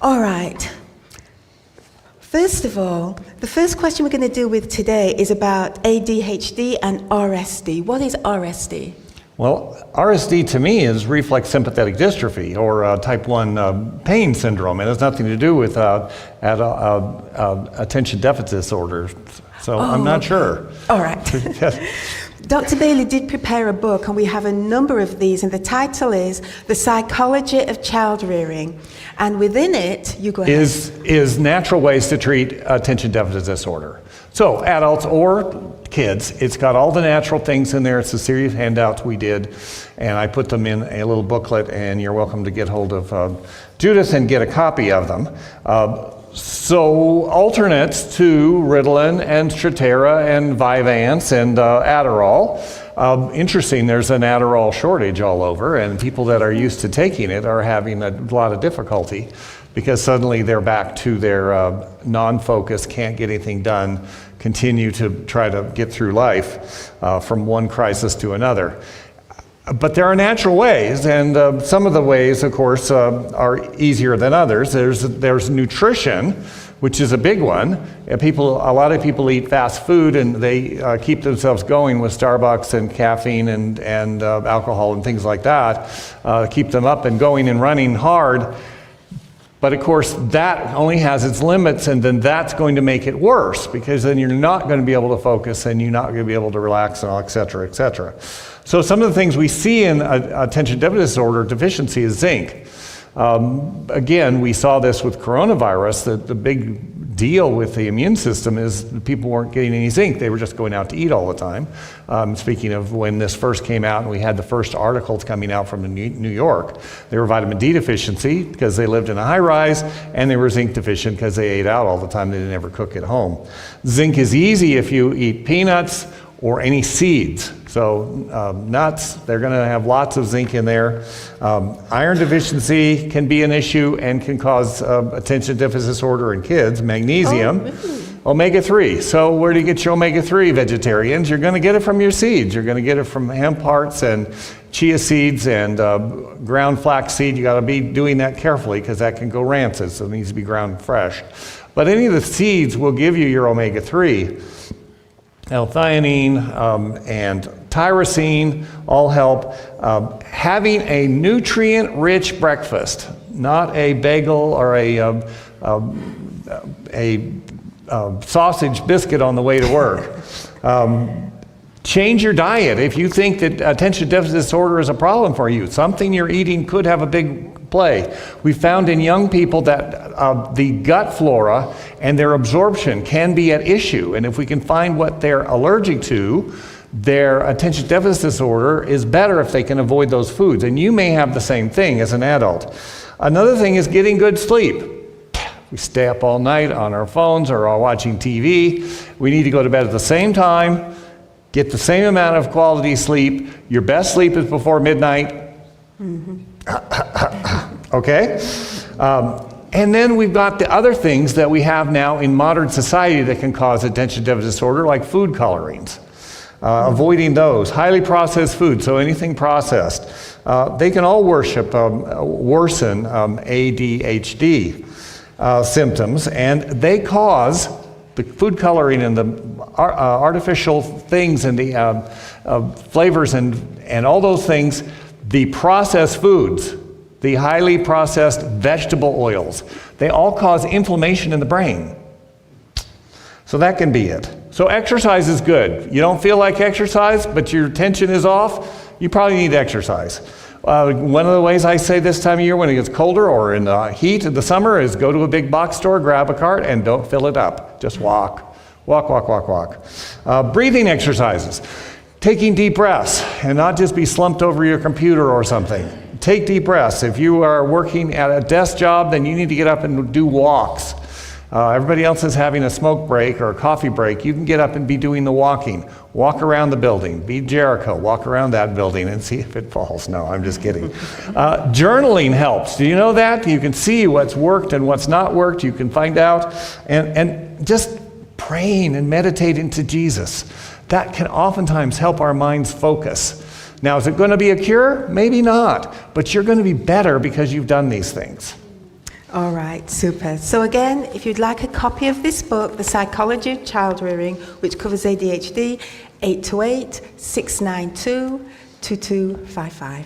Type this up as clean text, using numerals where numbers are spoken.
All right. First of all, the first question we're going to deal with today is about ADHD and RSD. What is RSD? Well, RSD to me is reflex sympathetic dystrophy, or type 1 pain syndrome. It has nothing to do with attention deficit disorder. So I'm not sure. All right. Dr. Bailey did prepare a book, and we have a number of these, and the title is The Psychology of Child Rearing. And within it, you go ahead. Is natural ways to treat attention deficit disorder. So adults or kids, it's got all the natural things in there. It's a series of handouts we did, and I put them in a little booklet, and you're welcome to get hold of Judith and get a copy of them. So alternates to Ritalin and Strattera and Vyvanse and Adderall. Interesting, there's an Adderall shortage all over, and people that are used to taking it are having a lot of difficulty because suddenly they're back to their non-focus, can't get anything done, continue to try to get through life from one crisis to another. But there are natural ways, and some of the ways, of course, are easier than others. There's nutrition, which is a big one. A lot of people eat fast food, and they keep themselves going with Starbucks and caffeine and alcohol and things like that, keep them up and going and running hard. But of course, that only has its limits, and then that's going to make it worse, because then you're not going to be able to focus, and you're not going to be able to relax, and et cetera, et cetera. So some of the things we see in attention deficit disorder deficiency is zinc. Again, we saw this with coronavirus, that the big deal with the immune system is people weren't getting any zinc. They were just going out to eat all the time. Speaking of when this first came out and we had the first articles coming out from New York, they were vitamin D deficiency because they lived in a high rise, and they were zinc deficient because they ate out all the time. They didn't ever cook at home. Zinc is easy if you eat peanuts or any seeds. So nuts, they're going to have lots of zinc in there. Iron deficiency can be an issue and can cause attention deficit disorder in kids. Magnesium, omega-3. So where do you get your omega-3, vegetarians? You're going to get it from your seeds. You're going to get it from hemp hearts and chia seeds and ground flax seed. You got to be doing that carefully because that can go rancid, so it needs to be ground fresh. But any of the seeds will give you your omega-3. L-theanine and tyrosine all help. Having a nutrient-rich breakfast, not a bagel or a sausage biscuit on the way to work. Change your diet. If you think that attention deficit disorder is a problem for you, something you're eating could have a big play. We found in young people that the gut flora and their absorption can be at issue, and if we can find what they're allergic to, their attention deficit disorder is better if they can avoid those foods. And you may have the same thing as an adult. Another thing is getting good sleep. We stay up all night on our phones or are watching TV. We need to go to bed at the same time, get the same amount of quality sleep. Your best sleep is before midnight. Okay? And then we've got the other things that we have now in modern society that can cause attention deficit disorder, like food colorings. Avoiding those. Highly processed food, so anything processed. They can all worsen ADHD symptoms, and they cause the food coloring and the artificial things and the flavors and all those things, the processed foods, the highly processed vegetable oils, they all cause inflammation in the brain. So that can be it. So exercise is good. You don't feel like exercise, but your tension is off, you probably need exercise. One of the ways I say this time of year when it gets colder or in the heat of the summer is go to a big box store, grab a cart, and don't fill it up. Just walk. Walk, walk, walk, walk. Breathing exercises. Taking deep breaths and not just be slumped over your computer or something. Take deep breaths. If you are working at a desk job, then you need to get up and do walks. Everybody else is having a smoke break or a coffee break. You can get up and be doing the walking. Walk around the building. Be Jericho. Walk around that building and see if it falls. No, I'm just kidding. Journaling helps. Do you know that? You can see what's worked and what's not worked. You can find out. And just praying and meditating to Jesus. That can oftentimes help our minds focus. Now, is it going to be a cure? Maybe not. But you're going to be better because you've done these things. All right, super. So again, if you'd like a copy of this book, The Psychology of Child Rearing, which covers ADHD, 828-692-2255.